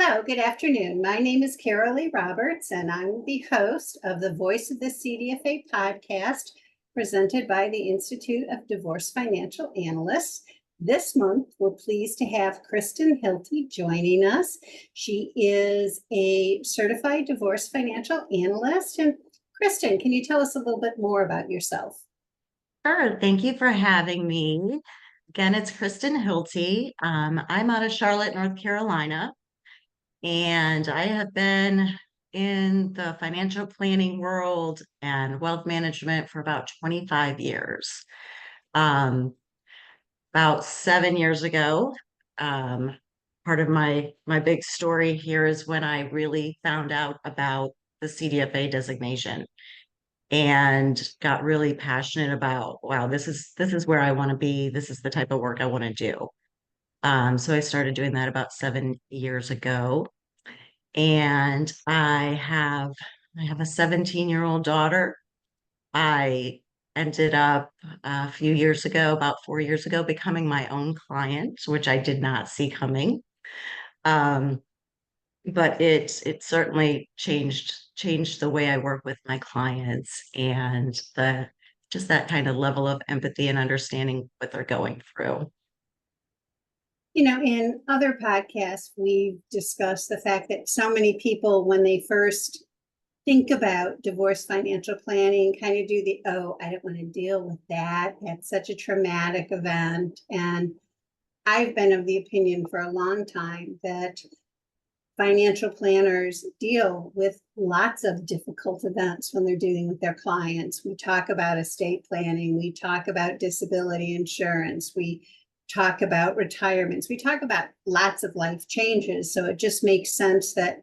Hello, good afternoon. My name is Carol Lee Roberts, and I'm the host of the Voice of the CDFA podcast presented by the Institute of Divorce Financial Analysts. This month, we're pleased to have Kristen Hilty joining us. She is a certified divorce financial analyst. And Kristen, can you tell us a little bit more about yourself? Sure. Thank you for having me. Again, it's Kristen Hilty. I'm out of Charlotte, North Carolina, and I have been in the financial planning world and wealth management for about 25 years. Um, about 7 years ago, um, part of my big story here is when I really found out about the CDFA designation and got really passionate about, wow, this is where I want to be. This is the type of work I want to do. So I started doing that about 7 years ago. And I have a 17-year-old daughter. I ended up a few years ago, about 4 years ago, becoming my own client, which I did not see coming. Um, but it certainly changed the way I work with my clients and the just that kind of level of empathy and understanding what they're going through. In other podcasts, we've discussed the fact that so many people, when they first think about divorce financial planning, kind of do oh, I don't want to deal with that. That's such a traumatic event. And I've been of the opinion for a long time that financial planners deal with lots of difficult events when they're dealing with their clients. We talk about estate planning, we talk about disability insurance, we talk about retirements, we talk about lots of life changes. So it just makes sense that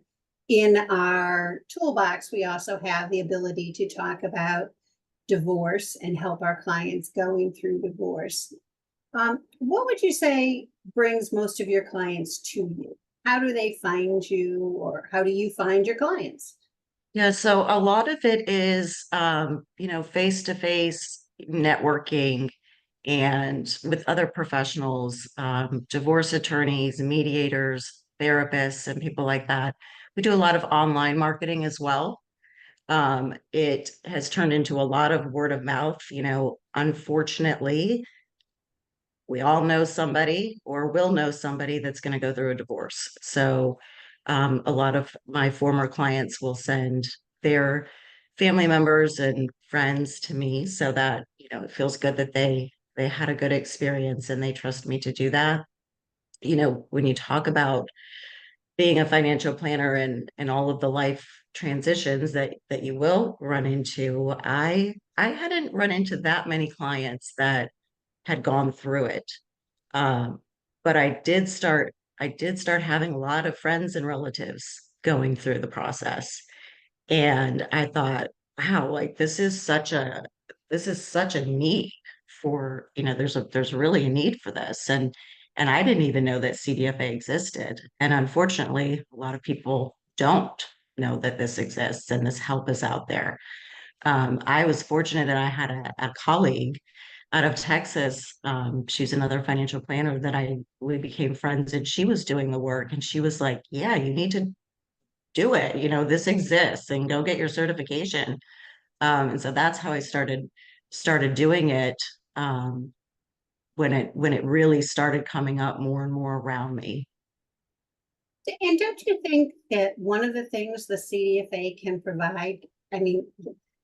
in our toolbox, we also have the ability to talk about divorce and help our clients going through divorce. What would you say brings most of your clients to you? How do they find you, or how do you find your clients? Yeah, so a lot of it is face-to-face networking and with other professionals, divorce attorneys, mediators, therapists, and people like that. We do a lot of online marketing as well. It has turned into a lot of word of mouth. Unfortunately, we all know somebody or will know somebody that's going to go through a divorce. So, a lot of my former clients will send their family members and friends to me so that, it feels good that they had a good experience and they trust me to do that. When you talk about being a financial planner and all of the life transitions that you will run into, I hadn't run into that many clients that had gone through it. Um, but I did start having a lot of friends and relatives going through the process. And I thought, wow, like this is such a need for, there's really a need for this. And I didn't even know that CDFA existed. And unfortunately, a lot of people don't know that this exists and this help is out there. I was fortunate that I had a colleague out of Texas. She's another financial planner that we became friends, and she was doing the work, and she was like, "Yeah, you need to do it. This exists, and go get your certification." And so that's how I started doing it. When it really started coming up more and more around me. And don't you think that one of the things the CDFA can provide, I mean,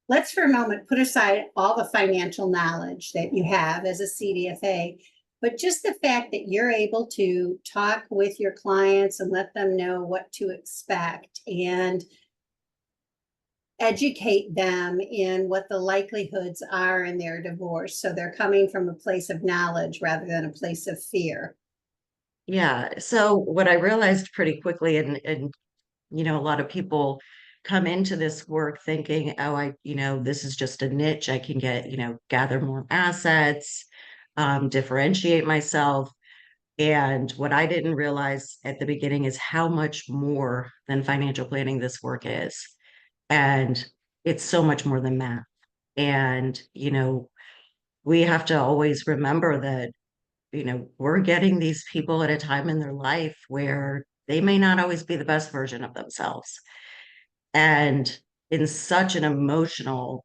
let's for a moment put aside all the financial knowledge that you have as a CDFA, but just the fact that you're able to talk with your clients and let them know what to expect and educate them in what the likelihoods are in their divorce. So they're coming from a place of knowledge rather than a place of fear. Yeah. So what I realized pretty quickly, and a lot of people come into this work thinking, oh, this is just a niche. I can gather more assets, differentiate myself. And what I didn't realize at the beginning is how much more than financial planning this work is. And it's so much more than math. And, we have to always remember that, we're getting these people at a time in their life where they may not always be the best version of themselves. And in such an emotional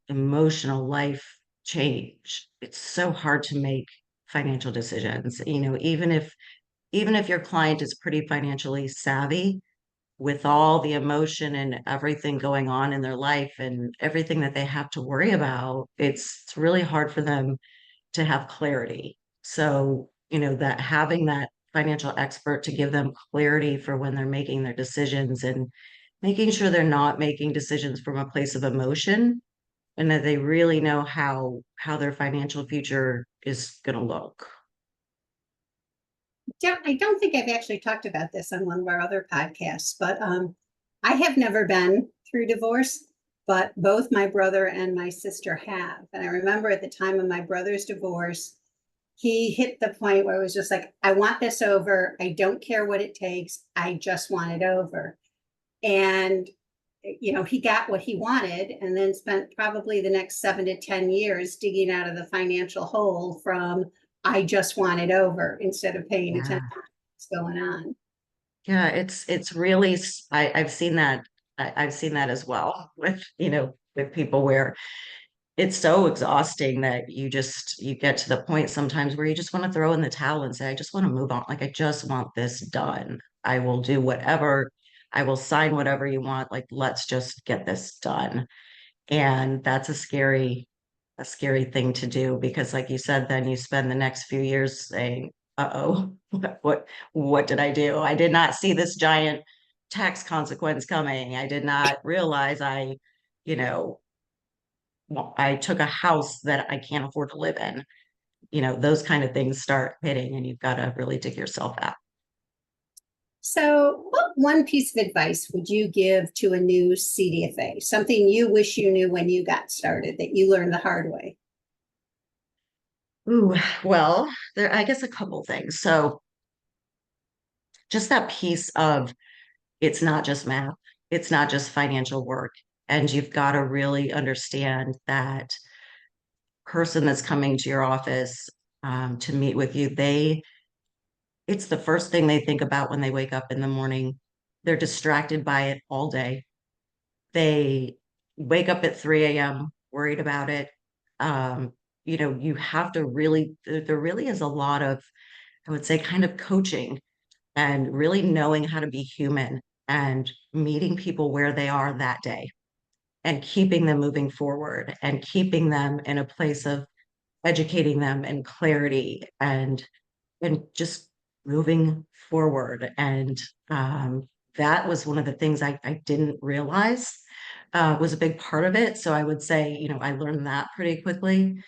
life change, it's so hard to make financial decisions. Even if your client is pretty financially savvy, with all the emotion and everything going on in their life and everything that they have to worry about, it's really hard for them to have clarity. So, that having that financial expert to give them clarity for when they're making their decisions and making sure they're not making decisions from a place of emotion and that they really know how their financial future is going to look. I don't think I've actually talked about this on one of our other podcasts, but I have never been through divorce, but both my brother and my sister have. And I remember at the time of my brother's divorce, he hit the point where it was just like, I want this over. I don't care what it takes. I just want it over. And he got what he wanted and then spent probably the next 7 to 10 years digging out of the financial hole from I just want it over instead of paying attention Yeah. to what's going on. Yeah, it's really I've seen that. I've seen that as well with people where it's so exhausting that you get to the point sometimes where you just want to throw in the towel and say, I just want to move on. Like I just want this done. I will do whatever, I will sign whatever you want. Like let's just get this done. And that's a scary thing to do because like you said, then you spend the next few years saying, uh-oh, what did I do? I did not see this giant tax consequence coming. I did not realize you know, I took a house that I can't afford to live in. Those kind of things start hitting and you've got to really dig yourself out. So, what one piece of advice would you give to a new CDFA? Something you wish you knew when you got started that you learned the hard way? Ooh, well, I guess a couple things. So just that piece of it's not just math, it's not just financial work. And you've got to really understand that person that's coming to your office to meet with you, it's the first thing they think about when they wake up in the morning. They're distracted by it all day. They wake up at 3 a.m. worried about it. You have to really, there really is a lot of, I would say, kind of coaching and really knowing how to be human and meeting people where they are that day and keeping them moving forward and keeping them in a place of educating them and clarity and just moving forward. And that was one of the things I didn't realize was a big part of it. So I would say, I learned that pretty quickly.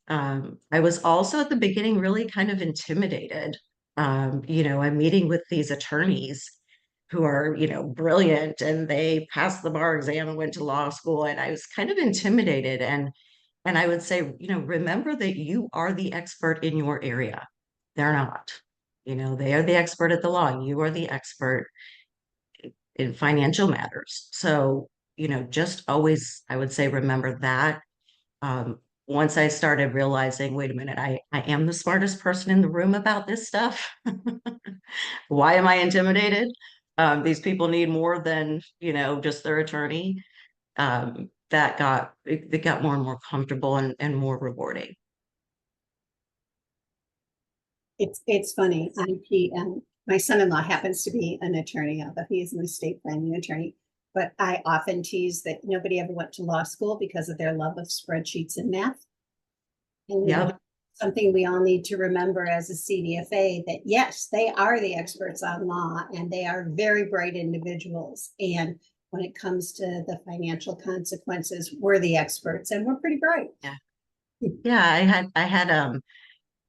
I was also at the beginning really kind of intimidated. I'm meeting with these attorneys who are, brilliant and they passed the bar exam and went to law school. And I was kind of intimidated. And I would say, remember that you are the expert in your area. They're not. They are the expert at the law. You are the expert in financial matters. So, just always, I would say, remember that. Once I started realizing, wait a minute, I am the smartest person in the room about this stuff. Why am I intimidated? These people need more than, just their attorney. It got more and more comfortable and more rewarding. It's funny. My son-in-law happens to be an attorney, although he is an estate planning attorney. But I often tease that nobody ever went to law school because of their love of spreadsheets and math. And Yep. something we all need to remember as a CDFA that yes, they are the experts on law and they are very bright individuals. And when it comes to the financial consequences, we're the experts and we're pretty bright. Yeah. Yeah. I had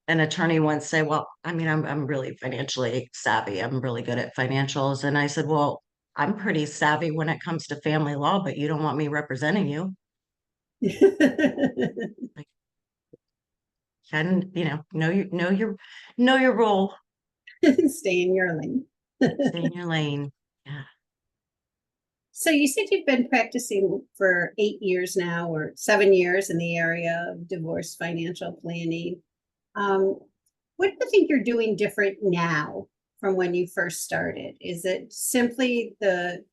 an attorney once say, well, I mean, I'm really financially savvy. I'm really good at financials. And I said, well, I'm pretty savvy when it comes to family law, but you don't want me representing you. Like, and know your role, Stay in your lane. stay in your lane. Yeah. So you said you've been practicing for 8 years now or 7 years in the area of divorce financial planning. Um, what do you think you're doing different now from when you first started? Is it simply the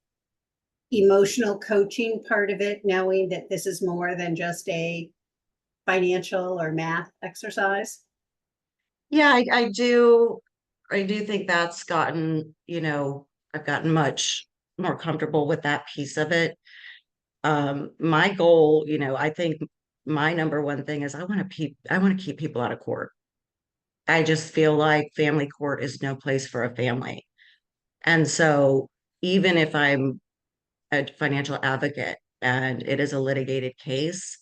emotional coaching part of it, knowing that this is more than just a financial or math exercise? Yeah, I do think that's gotten, I've gotten much more comfortable with that piece of it. My goal, I think my number one thing is I want to keep people out of court. I just feel like family court is no place for a family. And so even if I'm a financial advocate and it is a litigated case,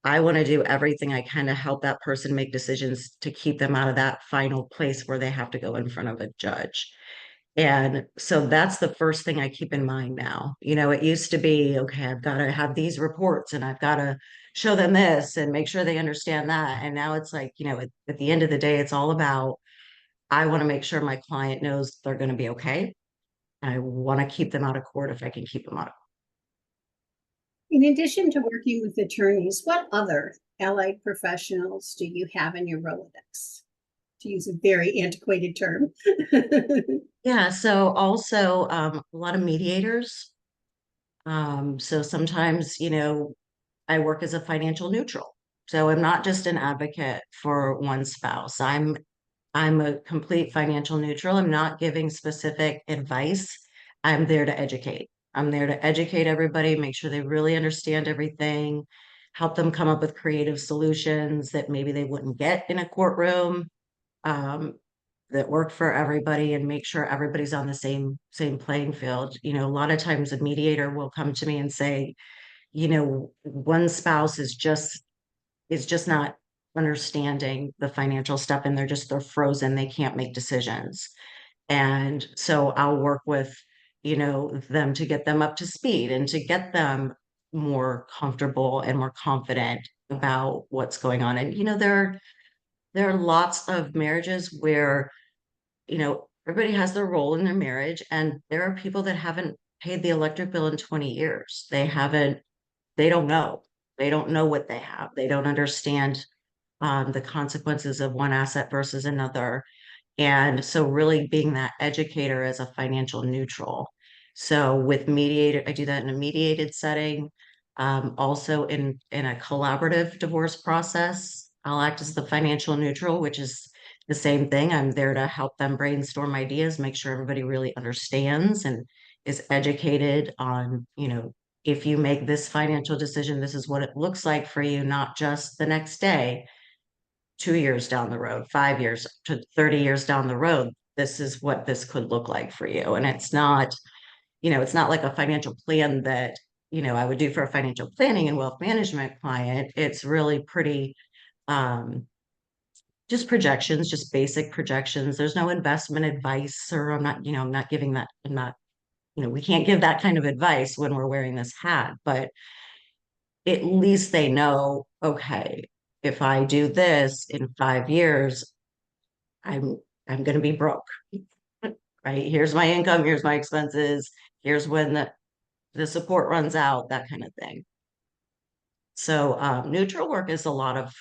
I want to do everything I can to help that person make decisions to keep them out of that final place where they have to go in front of a judge. And so that's the first thing I keep in mind now. It used to be, okay, I've got to have these reports and I've got to show them this and make sure they understand that. And now it's like, at the end of the day, it's all about I want to make sure my client knows they're going to be okay. I want to keep them out of court if I can keep them out of In addition to working with attorneys, what other allied professionals do you have in your Rolodex? To use a very antiquated term. Yeah, so also a lot of mediators. So sometimes, I work as a financial neutral. So I'm not just an advocate for one spouse. I'm a complete financial neutral. I'm not giving specific advice. I'm there to educate. I'm there to educate everybody, make sure they really understand everything, help them come up with creative solutions that maybe they wouldn't get in a courtroom, um, that work for everybody and make sure everybody's on the same playing field. A lot of times a mediator will come to me and say, one spouse is just not understanding the financial stuff and they're frozen. They can't make decisions. And so I'll work with, them to get them up to speed and to get them more comfortable and more confident about what's going on. And, there are lots of marriages where, everybody has their role in their marriage, and there are people that haven't paid the electric bill in 20 years. They don't know. They don't know what they have. They don't understand the consequences of one asset versus another. And so really being that educator as a financial neutral. So with mediated, I do that in a mediated setting. Also in a collaborative divorce process, I'll act as the financial neutral, which is the same thing. I'm there to help them brainstorm ideas, make sure everybody really understands and is educated on, if you make this financial decision, this is what it looks like for you, not just the next day, 2 years down the road, 5 years to 30 years down the road, this is what this could look like for you. And it's not like a financial plan that, I would do for a financial planning and wealth management client. It's really pretty, um, just projections, just basic projections. There's no investment advice, or I'm not giving that, we can't give that kind of advice when we're wearing this hat, but at least they know, okay, if I do this in 5 years, I'm I'm going to be broke, right? Here's my income, here's my expenses, here's when the support runs out, that kind of thing. So neutral work is a lot of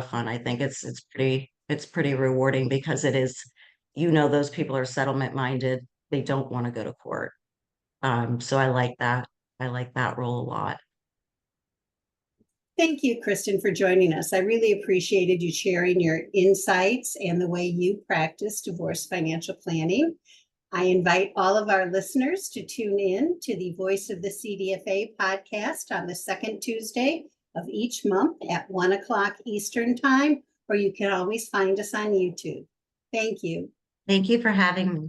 fun. I think it's pretty rewarding because it is, those people are settlement minded. They don't want to go to court. So I like that. I like that role a lot. Thank you, Kristen, for joining us. I really appreciated you sharing your insights and the way you practice divorce financial planning. I invite all of our listeners to tune in to the Voice of the CDFA podcast on the second Tuesday of each month at 1 o'clock Eastern Time, or you can always find us on YouTube. Thank you. Thank you for having me.